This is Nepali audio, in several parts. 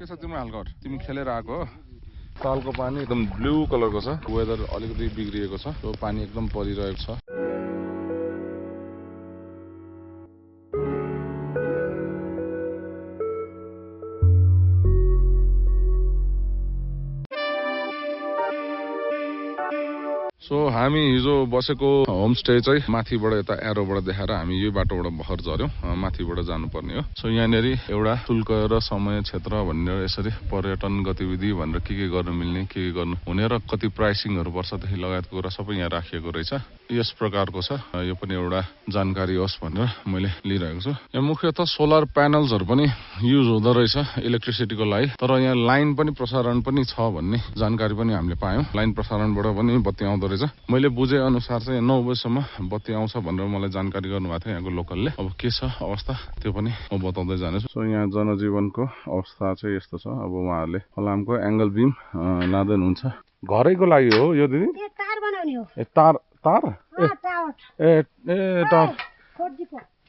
के छ तिम्रो हालखबर तिमी खेलेर आएको हो तालको पानी एकदम ब्लू कलरको छ वेदर अलिकति बिग्रिएको छ त्यो पानी एकदम परिरहेको छ सो हामी हिजो बसेको होमस्टे चाहिँ माथिबाट यता एरोबाट देखाएर हामी यही बाटोबाट भर झर्यौं माथिबाट जानुपर्ने हो सो यहाँनेरि एउटा शुल्क र समय क्षेत्र भनेर यसरी पर्यटन गतिविधि भनेर के गर्न मिल्ने के गर्नु हुने र कति प्राइसिङहरु वर्षदेखि लगायतको कुरा सबै यहाँ राखिएको रहेछ यस प्रकारको छ यो पनि एउटा जानकारी होस् भनेर मैले लिइरहेको छु यहाँ मुख्यतः सोलर प्यानल्सहरु पनि युज हुँदो रहेछ इलेक्ट्रिसिटीको लागि तर यहाँ लाइन पनि प्रसारण पनि छ भन्ने जानकारी पनि हामीले पायौं लाइन प्रसारणबाट पनि बत्ती आउँदो रहेछ मैले बुझे अनुसार चाहिँ 9 बजेसम्म बत्ती आउँछ भनेर मलाई जानकारी गर्नुभएको थियो यहाँको लोकलले अब के छ अवस्था त्यो पनि म बताउँदै जानेछु सो यहाँ जनजीवनको अवस्था चाहिँ यस्तो छ अब उहाँहरूले फलामको एंगल बीम लाँदै हुन्छ घरैको लागि हो यो दिदी तार बनाउने हो ए तार तार ए तार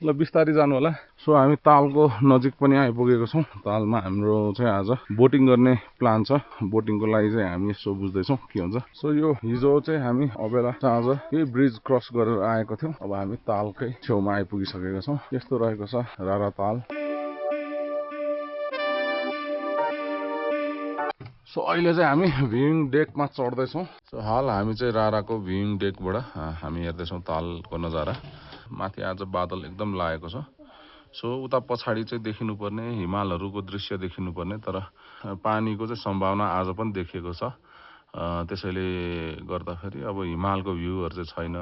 ल बिस्तारै जानु होला सो हामी तालको नजिक पनि आइपुगेको छौं तालमा हाम्रो चाहिँ आज बोटिङ गर्ने प्लान छ बोटिङको लागि चाहिँ हामी यसो बुझ्दै छौं के हुन्छ सो यो हिजो चाहिँ हामी अबेला आज यही ब्रिज क्रस गरेर आएको थियौं अब हामी तालकै छेउमा आइपुगिसकेका छौं यस्तो रहेको छ रारा ताल सो अहिले चाहिँ हामी भ्युइङ डेकमा चढ्दै छौं सो हाल हामी चाहिँ राराको भ्युइङ डेकबाट हामी हेर्दै छौं तालको नजारा माथि आज बादल एकदम लागेको छ सो उता पछाडी चाहिँ देखिनुपर्ने हिमालहरुको दृश्य देखिनुपर्ने तर पानीको चाहिँ सम्भावना आज पनि देखिएको छ त्यसैले गर्दाखेरि अब हिमालको भ्यूहरु चाहिँ छैन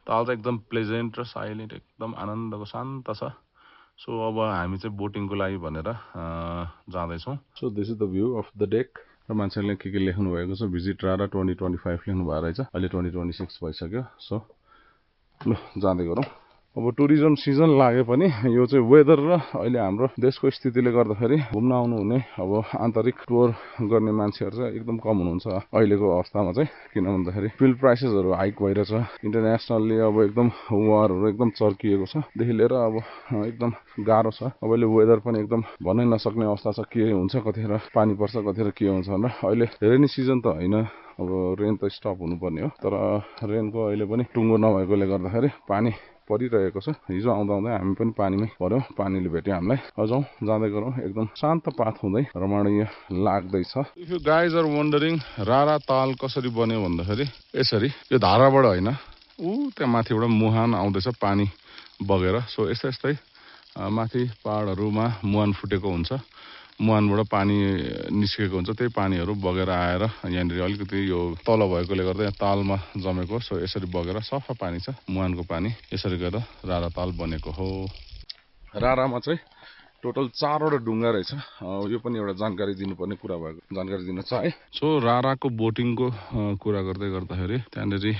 ताल चाहिँ एकदम प्लेजेन्ट र साइलेन्ट एकदम आनन्दको शान्त छ सो अब हामी चाहिँ बोटिङको लागि भनेर जाँदै छौं so this is the view of the deck र मान्छेले के लेख्नु भएको छ भिजिट रारा 2025 लेख्नु भएको रहेछ अहिले 2026 भइसक्यो सो ल जाँदै गरौँ अब टुरिज्म सिजन लागे पनि यो चाहिँ वेदर र अहिले हाम्रो देशको स्थितिले गर्दाखेरि घुम्न आउनु हुने अब आन्तरिक टुर गर्ने मान्छेहरु चाहिँ एकदम कम हुनुहुन्छ अहिलेको अवस्थामा चाहिँ किन भन्दाखेरि फ्युल प्राइसेसहरु हाइक भइरहेछ इन्टरनेसनली अब एकदम वारहरु एकदम चर्किएको छ देखि लिएर अब एकदम गाह्रो छ अब अहिले वेदर पनि एकदम भन्नै नसक्ने अवस्था छ के हुन्छ कतिखेर पानी पर्छ कतिखेर के हुन्छ भनेर अहिले रेनी सिजन त हैन अब रेन त स्टप हुनुपर्ने हो तर रेनको अहिले पनि टुङ्गो नभएकोले गर्दाखेरि पानी परिरहेको छ हिजो आउँदा हामी पनि पानीमै पर्यौं पानीले भेट्यो हामीलाई अझौ जाँदै गरौँ एकदम शान्त पात हुँदै रमणीय लाग्दैछ if you guys are wondering Rara ताल कसरी बन्यो भन्दाखेरि यसरी यो धाराबाट हैन त्यहाँ माथिबाट मुहान आउँदैछ पानी बगेर सो यस्तै माथि पहाडहरुमा मुहान फुटेको हुन्छ मुहानबाट पानी निस्केको हुन्छ त्यही पानीहरु बगेर आएर यहाँनिर अलिकति यो तल भएकोले गर्दा यहाँ तालमा जमेको सो यसरी बगेर सफा पानी छ मुहानको पानी यसरी गरेर रारा ताल बनेको हो रारामा चाहिँ टोटल 4 वटा ढुङ्गा रहेछ यो पनि एउटा जानकारी दिनुपर्ने कुरा भएको जानकारी दिन छ है सो राराको बोटिङको कुरा गर्दै गर्दाखेरि त्यहाँनेरि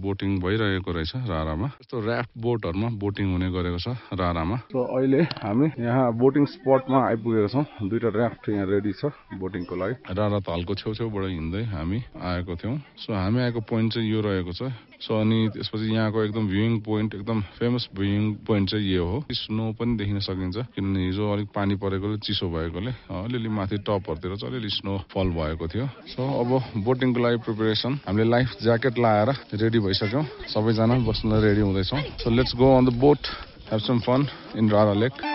बोटिङ भइरहेको रहेछ रारामा यस्तो र्याफ्ट बोटहरुमा बोटिङ हुने गरेको छ रारामा सो अहिले हामी यहाँ बोटिङ स्पटमा आइपुगेका छौं दुईटा र्याफ्ट यहाँ रेडी छ बोटिङको लागि रारा तालको छेउछेउबाट हिँड्दै हामी आएको थियौं सो हामी आएको पोइन्ट चाहिँ यो रहेको छ सो अनि त्यसपछि यहाँको एकदम भ्युइङ पोइन्ट एकदम फेमस भ्युइङ पोइन्ट चाहिँ यो हो स्नो पनि देखिन सकिन्छ किनभने हिजो अलिक पानी परेकोले चिसो भएकोले अलिअलि माथि टपहरुतिर चाहिँ अलिअलि स्नो फल भएको थियो सो अब बोटिङको लागि प्रिपरेसन हामीले लाइफ ज्याकेट लाएर रेडी भइसक्यौं सबैजना बस्न रेडी हुँदैछौं so let's go on the boat have some fun in Rara lake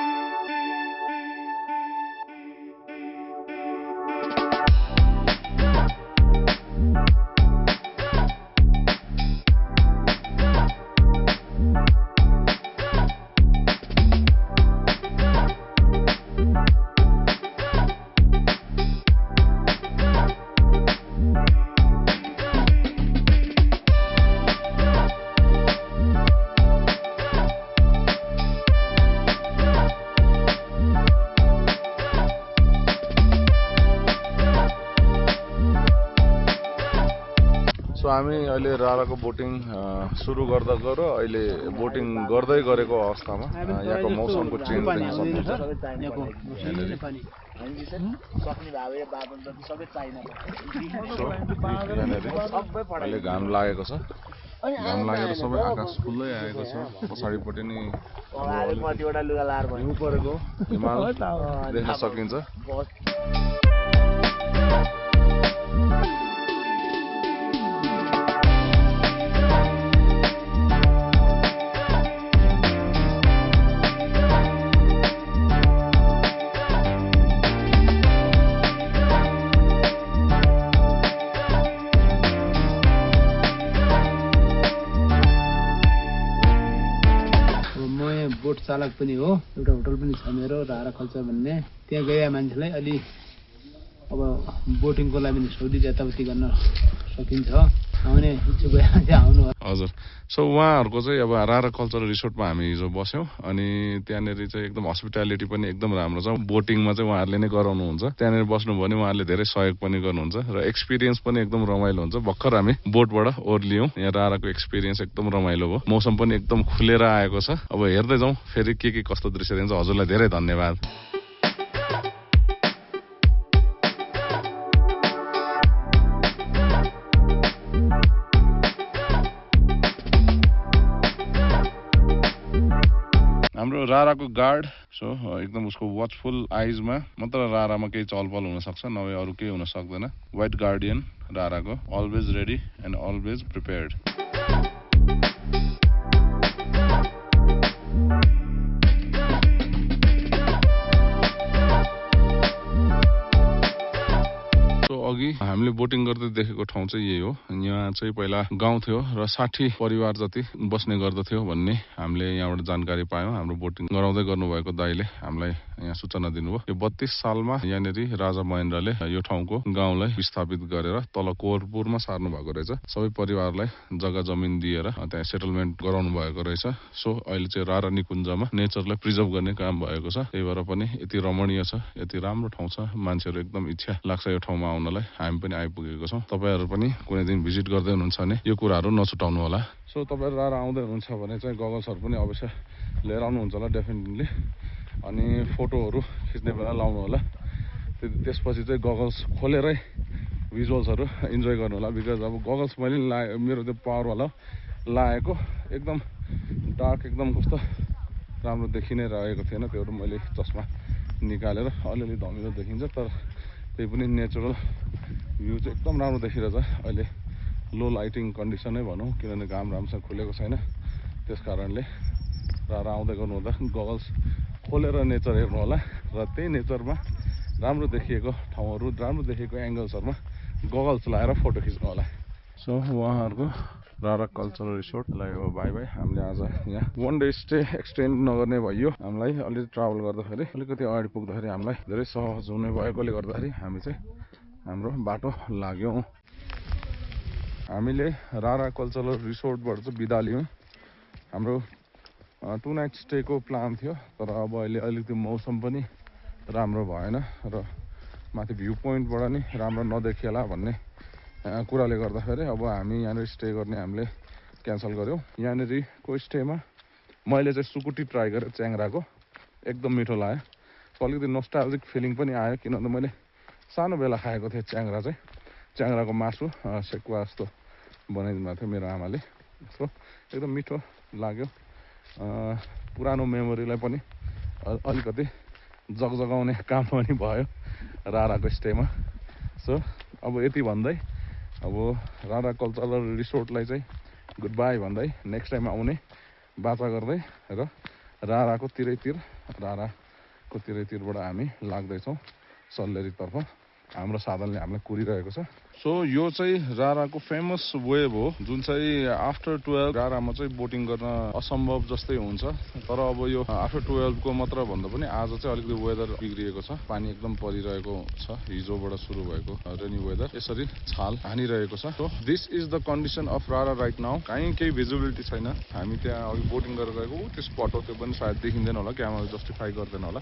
हामी अहिले राराको बोटिङ सुरु गर्दा गएर अहिले बोटिङ गर्दै गरेको अवस्थामा यहाँको मौसमको चेन्ज देख्न सक्नुहुन्छ अहिले घाम लागेको छ घाम लागेर सबै आकाश खुल्दै आएको छ पछाडिपट्टि नि हिउँ परेको हिमाल देख्न सकिन्छ चालक पनि हो, एउटा होटल पनि छ मेरो रारा कल्चर भन्ने। त्यहाँ गएका मान्छेलाई अलि अब बोटिङको लागि पनि सौदी यताउति गर्न सकिन्छ। आउने इच्छुक भए आउनु। हजुर। सो उहाँहरूको चाहिँ अब रारा कल्चरल रिसोर्टमा हामी हिजो बस्यौँ अनि त्यहाँनिर चाहिँ एकदम हस्पिटालिटी पनि एकदम राम्रो छ। बोटिङमा चाहिँ उहाँहरूले नै गराउनुहुन्छ। त्यहाँनिर बस्नुभयो भने उहाँहरूले धेरै सहयोग पनि गर्नुहुन्छ र एक्सपिरियन्स पनि एकदम रमाइलो हुन्छ। भर्खर हामी बोटबाट ओर्लियौँ। यहाँ राराको एक्सपिरियन्स एकदम रमाइलो भयो। मौसम पनि एकदम खुलेर आएको छ। अब हेर्दै जाउँ फेरि के कस्तो दृश्य देखिन्छ। हजुरलाई धेरै धन्यवाद। हाम्रो राराको गार्ड एकदम उसको वाचफुल आइजमा मात्र रारामा केही चलपल हुन सक्छ, नभए अरू केही हुन सक्दैन। व्हाइट गार्डियन राराको, always ready and always prepared. अघि हामीले बोटिङ गर्दै देखेको ठाउँ चाहिँ यही हो। यहाँ चाहिँ पहिला गाउँ थियो र 60 परिवार जति बस्ने गर्दथ्यो भन्ने हामीले यहाँबाट जानकारी पायौँ। हाम्रो बोटिङ गराउँदै गर्नुभएको दाइले हामीलाई यहाँ सूचना दिनुभयो। यो 32 सालमा यहाँनिर राजा महेन्द्रले यो ठाउँको गाउँलाई विस्थापित गरेर तल कोरपुरमा सार्नु भएको रहेछ। सबै परिवारलाई जग्गा जमिन दिएर त्यहाँ सेटलमेन्ट गराउनु भएको रहेछ। सो अहिले चाहिँ रारा निकुञ्जमा नेचरलाई प्रिजर्भ गर्ने काम भएको छ। त्यही भएर पनि यति रमणीय छ, यति राम्रो ठाउँ छ। मान्छेहरू एकदम इच्छा लाग्छ यो ठाउँमा आउनलाई। हामी पनि आइपुगेको छौँ। तपाईँहरू पनि कुनै दिन भिजिट गर्दै हुनुहुन्छ भने यो कुराहरू नछुटाउनु होला। सो तपाईँहरू रारा आउँदै हुनुहुन्छ भने चाहिँ गगल्सहरू पनि अवश्य लिएर आउनुहुन्छ होला डेफिनेटली। अनि फोटोहरू खिच्ने बेला लाउनु होला। त्यसपछि चाहिँ गगल्स खोलेरै भिजुअल्सहरू इन्जोय गर्नु होला। बिकज अब गगल्स मैले मेरो त्यो पावरवाला लगाएको एकदम डार्क, एकदम कस्तो राम्रो देखि नै रहेको थिएन। त्यो मैले चस्मा निकालेर अलिअलि धमिलो देखिन्छ, तर त्यही पनि नेचुरल भ्यू चाहिँ एकदम राम्रो देखिरहेछ। अहिले लो लाइटिङ कन्डिसनै भनौँ, किनभने घाम राम्रोसँग खुलेको छैन। त्यस कारणले रारा आउँदै गर्नुहुँदा गगल्स खोलेर नेचर हेर्नु होला र त्यही नेचरमा राम्रो देखिएको ठाउँहरू, राम्रो देखिएको एङ्गल्सहरूमा गगल्स लगाएर फोटो खिच्नु होला। सो उहाँहरूको रारा कल्चरल रिसोर्टलाई अब बाई बाई। हामीले आज यहाँ 1 डे स्टे एक्सटेन्ड नगर्ने भयो। हामीलाई अलिकति ट्राभल गर्दाखेरि अलिकति अगाडि पुग्दाखेरि हामीलाई धेरै सहज हुने भएकोले गर्दाखेरि हामी चाहिँ हाम्रो बाटो लाग्यौँ। हामीले रारा कल्चरल रिसोर्टबाट चाहिँ बिदा लियौँ। हाम्रो 2 नाइट स्टेको प्लान थियो, तर अब अहिले अलिकति मौसम पनि राम्रो भएन र माथि भ्यू पोइन्टबाट नि राम्रो नदेखिएला भन्ने कुराले गर्दाखेरि अब हामी यहाँनिर स्टे गर्ने हामीले क्यान्सल गऱ्यौँ। यहाँनिरको स्टेमा मैले चाहिँ सुकुटी ट्राई गरेँ च्याङ्राको, एकदम मिठो लाग्यो। अलिकति नोस्टाल्जिक फिलिङ पनि आयो, किनभने मैले सानो बेला खाएको थिएँ च्याङ्रा चाहिँ। च्याङ्राको मासु सेकुवा जस्तो बनाइदिनु भएको थियो मेरो आमाले। सो एकदम मिठो लाग्यो। पुरानो मेमोरीलाई पनि अलिकति जगजगाउने काम पनि भयो राराको स्टेमा। सो अब यति भन्दै अब रारा कल्चरल रिसोर्टलाई चाहिँ गुड बाई भन्दै नेक्स्ट टाइम आउने बाचा गर्दै र राराको तिरैतिरबाट हामी लाग्दैछौँ सल्लेरीतर्फ। हाम्रो साधनले हामीलाई कुरिरहेको छ। सो यो चाहिँ राराको फेमस वेभ हो, जुन चाहिँ आफ्टर 12 रारामा चाहिँ बोटिङ गर्न असम्भव जस्तै हुन्छ। तर अब यो आफ्टर 12 को मात्र भन्दा पनि आज चाहिँ अलिकति वेदर बिग्रिएको छ। पानी एकदम परिरहेको छ। हिजोबाट सुरु भएको रेनी वेदर यसरी छाल हानिरहेको छ। So this is the condition of रारा राइट नाउ। कहीँ केही भिजिबिलिटी छैन। हामी त्यहाँ अघि बोटिङ गरेर गएको त्यो स्पट हो, त्यो पनि सायद देखिँदैन होला, क्यामेराले जस्टिफाई गर्दैन होला।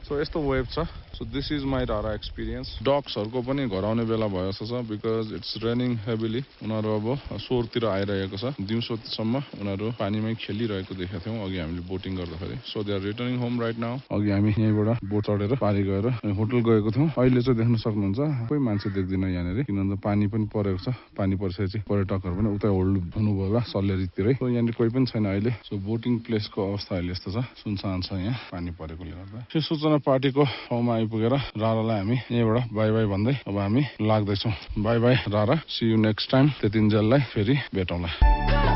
सो यस्तो वेभ छ। सो दिस इज माई रारा एक्सपिरियन्स। डग्सहरूको पनि घर आउने बेला भयो जस्तो छ, बिकज इट्स रेनिङ हेभिली। उनीहरू अब सोरतिर आइरहेको छ। दिउँसोसम्म उनीहरू पानीमै खेलिरहेको देखेको थियौँ अघि हामीले बोटिङ गर्दाखेरि। So they are returning home right now. अघि हामी यहीँबाट बोट चढेर पारी गएर होटल गएको थियौँ। अहिले चाहिँ देख्न सक्नुहुन्छ कोही मान्छे देख्दिनँ यहाँनिर, किनभने पानी पनि परेको छ। पानी परिसकेपछि पर्यटकहरू पनि उतै होल्ड हुनुभयो होला सल्लेरीतिरै। सो यहाँनिर कोही पनि छैन अहिले। सो बोटिङ प्लेसको अवस्था अहिले यस्तो छ, सुनसान छ यहाँ पानी परेकोले गर्दा। त्यो सूचना पार्टीको ठाउँमा आइपुगेर रारालाई हामी यहीँबाट बाई बाई भन्दै अब हामी लाग्दैछौँ। बाई बाई रारा, सी यु नेक्स्ट टाइम। त्यतिन्जेललाई फेरि भेटौँला।